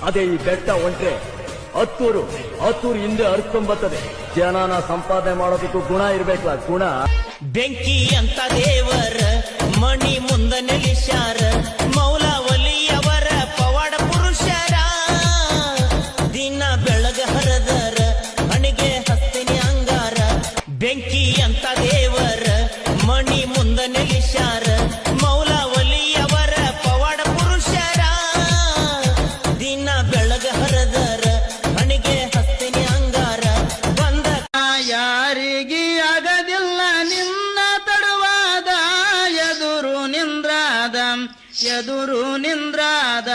ಅದೇ ಈ ಬೆಟ್ಟ ಹೊಂಟ್ರೆ ಹತ್ತೂರು ಹಿಂದೆ ಹರ್ಕೊಂಬತ್ತದೆ. ಜನನ ಸಂಪಾದನೆ ಮಾಡೋದಕ್ಕೂ ಗುಣ ಇರ್ಬೇಕಲ್ಲ, ಗುಣ. ಬೆಂಕಿ ಅಂತ ದೇವರ ಮಣಿ ಮುಂದ ನೆಲಿಸ್ಯಾರ, ಮೌಲಾವಲಿಯವರ ಪವಾಡ ಪುರುಷರ. ದಿನ ಬೆಳಗ ಹರದರ ಹಣಿಗೆ ಹಸ್ತಿನಿ ಅಂಗಾರ. ಬೆಂಕಿ ಅಂತ ದೇವರ ಮಣಿ ಮುಂದ ನೆಲಿಸ್ಯಾರ, ಮೌಲಾವಲಿಯವರ ಪವಾಡ ಪುರುಷರ. ದಿನ ಬೆಳಗ ಹರದರ ಹಣಿಗೆ ಹಸ್ತಿನಿ ಅಂಗಾರ. ಬಂದ ಯಾರಿಗೆ ಆಗದಿಲ್ಲ ನಿನ್ನ ತಡವಾದ, ಎದುರು ನಿಂದ್ರಾದ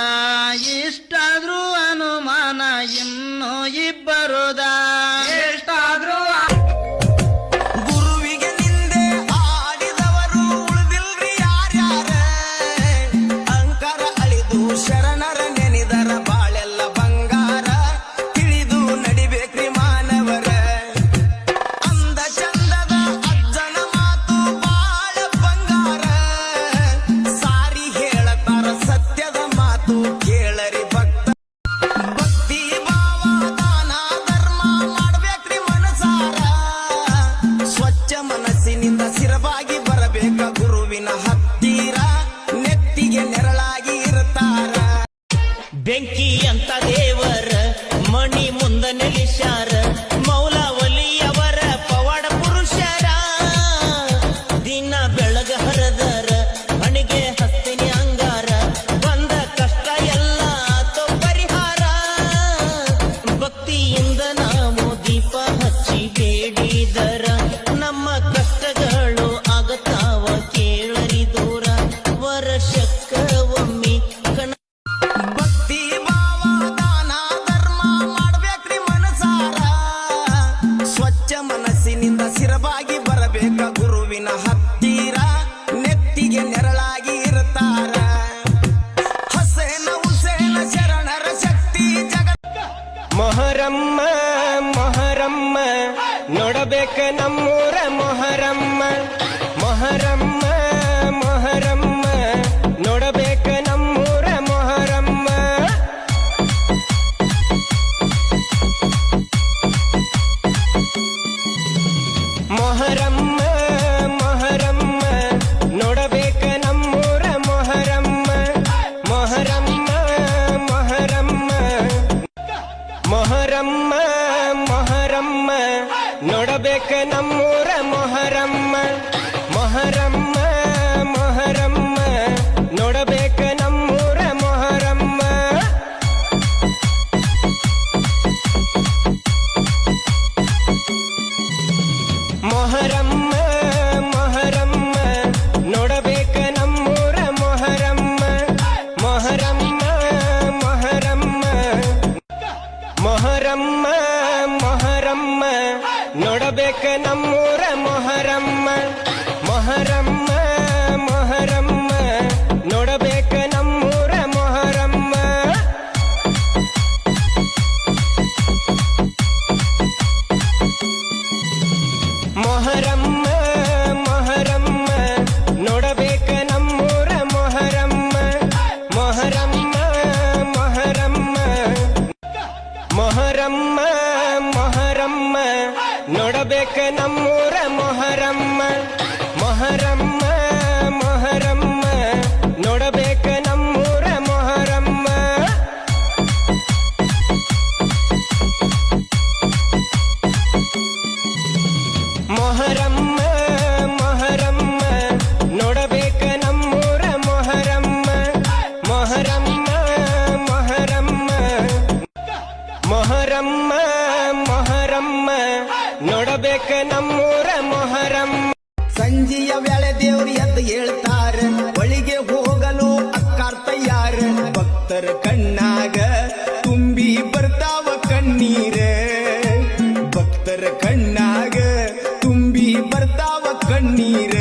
ಇಷ್ಟಾದ್ರೂ ಅನುಮಾನ ಇನ್ನೂ ಇಬ್ಬರುದ. ಎಷ್ಟಾದ್ರೂ ಗುರುವಿಗೆ ನಿಂದೆ ಆಡಿದವರು ಉಳಿದಿಲ್ರಿ ಯಾರ್ಯಾರ. ಅಂಕಾರ ಅಳಿದು ಶರಣರ ನೆನೆದರ ಬಾಳೆಲ್ಲ ಬಂಗಾರ. ತಿಳಿದು ನಡಿಬೇಕ್ರಿ ಮಾನವರ, ಅಂದ ಚಂದದ ಅಜ್ಜನ ಮಾತು ಬಾಳ ಬಂಗಾರ. ಸಾರಿ ಹೇಳತಾರ ಸತ್ಯದ ಮಾತು ಕೇಳರಿ ಭಕ್ತ. ಭಕ್ತಿ ಭಾವ ದಾನ ಧರ್ಮ ಮಾಡ್ಬೇಕ್ರಿ ಮನಸಾರ. ಸ್ವಚ್ಛ ಮನಸ್ಸಿನಿಂದ ಸಿರವಾಗಿ ಬರಬೇಕ ಗುರುವಿನ ಹತ್ತಿರ, ನೆತ್ತಿಗೆ ನೆರಳಾಗಿ ಇರ್ತಾರ. ಬೆಂಕಿ ಅಂತ ದೇವರ ಮಣಿ ಮುಂದ ನೆಲಿಸ್ಯಾರ, ಮೌಲಾವಲಿಯವರ ಪವಾಡ ಪುರುಷರ. ದಿನ ಬೆಳಗ ಹರದರ ಹಣಿಗೆ ಹಸ್ತಿನಿ ಅಂಗಾರ. ಬಂದ ಕಷ್ಟ ಎಲ್ಲ ಆತೋ ಪರಿಹಾರ. ಭಕ್ತಿಯಿಂದ ನಾವು ದೀಪ ಹಚ್ಚಿ ಬೇಡಿದರ, ನಮ್ಮ ಕಷ್ಟಗಳು ಆಗತಾವ ಕೇಳರಿ ದೂರ. ವರ್ಷಕ್ಕ ಒಮ್ಮೆ ಭಕ್ತಿ ಭಾವ ದಾನ ಧರ್ಮ ಮಾಡ್ಬೇಕ್ರಿ ಮನಸಾರ. ಸ್ವಚ್ಛ ಮನಸ್ಸಿನಿಂದ ಸಿರವಾಗಿ ಬರಬೇಕ ಗುರುವಿನ ಹತ್ತಿರ, ನೆತ್ತಿಗೆ ನೆರಳಾಗಿ ಇರ್ತಾರ. ಹಸೇನ ಹುಸೇನ ಶರಣರ ಶಕ್ತಿ ಜಗತ್. ಮೊಹರಮ್ಮ ಮೊಹರಮ್ಮ ನೋಡಬೇಕ ನಮ್ಮೂರ ಮೊಹರಮ್ಮ. ಮೊಹರಮ್ಮ ಮೊಹರಮ್ಮ ನೋಡಬೇಕ ನಮ್ಮೂರ ಮೊಹರಮ್ಮ. ಮೊಹರಮ್ಮ ಮೊಹರಮ್ಮ ನೋಡಬೇಕ ನಮ್ಮೂರ ಮೊಹರಮ್ಮ. ಮೊಹರಮ್ಮ ಮೊಹರಮ್ಮ ಮೊಹರಮ್ಮ ಮೊಹರಮ್ಮ ನೋಡಬೇಕ ನಮ್ಮೂರ ಮೊಹರಮ್ಮ. ಮೊಹರಮ್ಮ ಮೊಹರಮ್ಮ ನೋಡಬೇಕ ನಮ್ಮೂರ ಮೊಹರಮ್ಮ. ಮೊಹರಮ್ಮ ಮೊಹರಮ್ಮ ನೋಡಬೇಕ ನಮ್ಮೂರ ಮೊಹರಮ್ಮ. ಮೊಹರಮ್ಮ ಮೊಹರಮ್ಮ ಮೊಹರಮ್ಮ ಮೊಹರಮ್ಮ ನೋಡಬೇಕ ನಮ್ಮೂರ ಮೊಹರಮ್ಮ. ಮೊಹರಮ್ಮ ಮೊಹರಮ್ಮ ನೋಡಬೇಕ ನಮ್ಮೂರ ಮೊಹರಮ್ಮ. ಮೊಹರಮ್ಮ ಮೊಹರಮ್ಮ ನೋಡಬೇಕ ನಮ್ಮೂರ ಮೊಹರಮ್ಮ. ಮೊಹರಮ್ಮ ಮೊಹರಮ್ಮ ಮೊಹರಮ್ಮ ಮೊಹರಮ್ಮ ನೋಡಬೇಕ ನಮ್ಮೂರ ಮೊಹರಮ್ಮ. ಮೊಹರಮ್ಮ ಮೊಹರಮ್ಮ ನೋಡಬೇಕ ನಮ್ಮೂರ ಮೊಹರಮ್ಮ. ಮೊಹರಮ್ಮ ಮೊಹರಮ್ಮ ನೋಡಬೇಕ ನಮ್ಮೂರ ಮೊಹರಮ್ಮ. ಮೊಹರಮ್ಮ ಮೊಹರಮ್ಮ ಮೊಹರಮ್ಮ ಮೊಹರಮ್ಮ ನೋಡಬೇಕ ನಮ್ಮೂರ ಮೊಹರಮ್ಮ. ಸಂಜೆಯ ವೇಳೆ ದೇವ್ರು ಎದ್ದು ಹೇಳ್ತಾರ, ಒಳಿಗೆ ಹೋಗಲು ಅಕ್ಕಾರ್ ತಯ್ಯಾರ. ಭಕ್ತರ ಕಣ್ಣಾಗ ತುಂಬಿ ಬರ್ತಾವ ಕಣ್ಣೀರ, ಭಕ್ತರ ಕಣ್ಣಾಗ ತುಂಬಿ ಬರ್ತಾವ ಕಣ್ಣೀರ.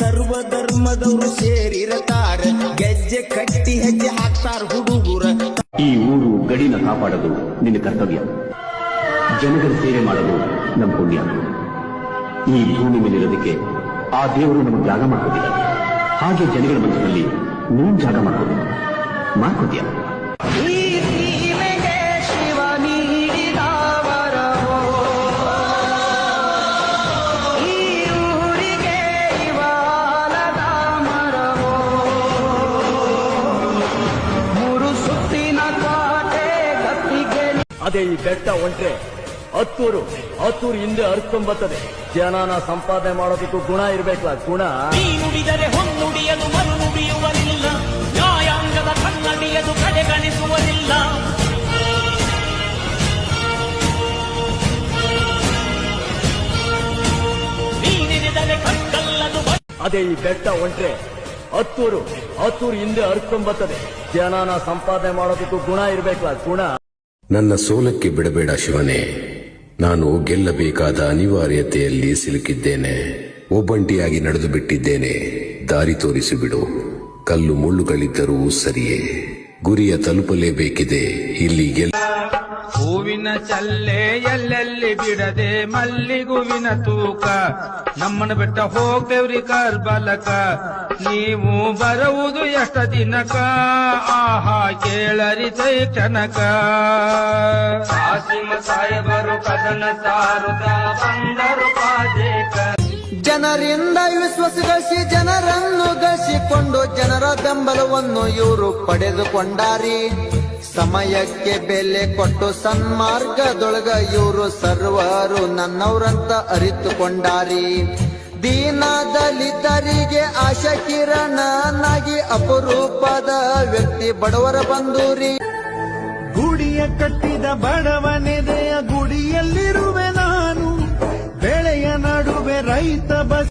ಸರ್ವಧರ್ಮದವರು ಸೇರಿರತಾರ, ಗೆಜ್ಜೆ ಕಟ್ಟಿ ಹೆಜ್ಜೆ ಹಾಕ್ತಾರ ಹುಡುಗುರ. ಈ ಊರು ಗಡಿನ ಕಾಪಾಡೋದು ನಿನ್ನ ಕರ್ತವ್ಯ, ಜನಗಳ ಸೇವೆ ಮಾಡೋದು ನಮ್ಮ ಪುಣ್ಯ. ಈ ಭೂಮಿ ಮೇಲಿರೋದಕ್ಕೆ ಆ ದೇವರು ನಮಗೆ ಜಾಗ ಮಾಡ್ಕೊತಿದ್ದಾರೆ. ಹಾಗೆ ಜನಗಳ ಮನಸ್ಸಿನಲ್ಲಿ ನೀನ್ ಜಾಗ ಮಾಡ್ಕೋತೀಯ. ಈ ಸೀಮೆಗೆ ಶಿವ ನೀಡಿದ ವರವೋ, ಈ ಊರಿಗೆ ಇವಾಲದ ಮರವೋ, ಮೂರು ಸುತ್ತಿನ ಕೋಟೆ ಗಪ್ಪಿಗೆ ಅದೇ ಈ ಬೆಟ್ಟ ಹೊಂಟ್ರೆ ಹತ್ತೂರು ಹಿಂದೆ ಹರ್ಕೊಂಬರ್ತದೆ. ಜನನ ಸಂಪಾದನೆ ಮಾಡೋದಕ್ಕೂ ಗುಣ ಇರ್ಬೇಕಲ್ಲ, ಗುಣ. ನೀ ನುಡಿದರೆ ಹೊನ್ನುಡಿಯದು ಮರು ನುಡಿಯುವುದಿಲ್ಲ, ನ್ಯಾಯಾಂಗದ ಕನ್ನಡಿಯದು ಕಡೆಗಣಿಸುವುದಿಲ್ಲ. ನೀ ನೆನೆದರೆ ಕಕ್ಕಲ್ಲದು ಅದೇ ಈ ಬೆಟ್ಟ ಹೊಂಟ್ರೆ ಹತ್ತೂರು ಹಿಂದೆ ಹರ್ಕೊಂಬರ್ತದೆ. ಜನನ ಸಂಪಾದನೆ ಮಾಡೋದಕ್ಕೂ ಗುಣ ಇರ್ಬೇಕಲ್ಲ, ಗುಣ. ನನ್ನ ಸೋಲಕ್ಕೆ ಬಿಡಬೇಡ ಶಿವನೇ, ನಾನು ಗೆಲ್ಲಬೇಕಾದ ಅನಿವಾರ್ಯತೆಯಲ್ಲಿ ಸಿಲುಕಿದ್ದೇನೆ. ಒಬ್ಬಂಟಿಯಾಗಿ ನಡೆದು ಬಿಟ್ಟಿದ್ದೇನೆ, ದಾರಿ ತೋರಿಸಿಬಿಡು. ಕಲ್ಲು ಮುಳ್ಳುಗಳಿದ್ದರೂ ಸರಿಯೇ, ಗುರಿಯ ತಲುಪಲೇಬೇಕಿದೆ. ಇಲ್ಲಿ ಹೂವಿನ ಚಲ್ಲೆ ಎಲ್ಲೆಲ್ಲಿ ಬಿಡದೆ ಮಲ್ಲಿಗುವಿನ ತೂಕ, ನಮ್ಮನ ಬೆಟ್ಟ ಹೋಗ್ತೇವ್ರಿ ಕರ್ಬಲಕ, ನೀವು ಬರುವುದು ಎಷ್ಟ ದಿನಕ, ಆಹಾ ಕೇಳರಿ ಕ್ಷಣಕ. ಕಾಸಿಮ ಸಾಹೇಬರು ಕದನ ಸಾರುತ್ತ ಬಂದರು ಪಾದೇಕ. ಜನರಿಂದ ವಿಶ್ವಾಸ ಗಳಿಸಿ ಜನರನ್ನು ಗಳಿಸಿಕೊಂಡು ಜನರ ಬೆಂಬಲವನ್ನು ಇವರು ಪಡೆದುಕೊಂಡಾರಿ. ಸಮಯಕ್ಕೆ ಬೆಲೆ ಕೊಟ್ಟು ಸನ್ಮಾರ್ಗದೊಳಗ ಇವರು ಸರ್ವರು ನನ್ನವರಂತ ಅರಿತುಕೊಂಡಾರಿ. ದೀನ ದಲಿತರಿಗೆ ಆಶಾ ಕಿರಣನಾಗಿ ಅಪರೂಪದ ವ್ಯಕ್ತಿ ಬಡವರ ಬಂದೂರಿ. ಗುಡಿಯ ಕಟ್ಟಿದ ಬಡವನೆದೆಯ ಗುಡಿಯಲ್ಲಿರುವೆ ನಾನು, ಬೆಳೆಯ ನಡುವೆ ರೈತ ಬಸ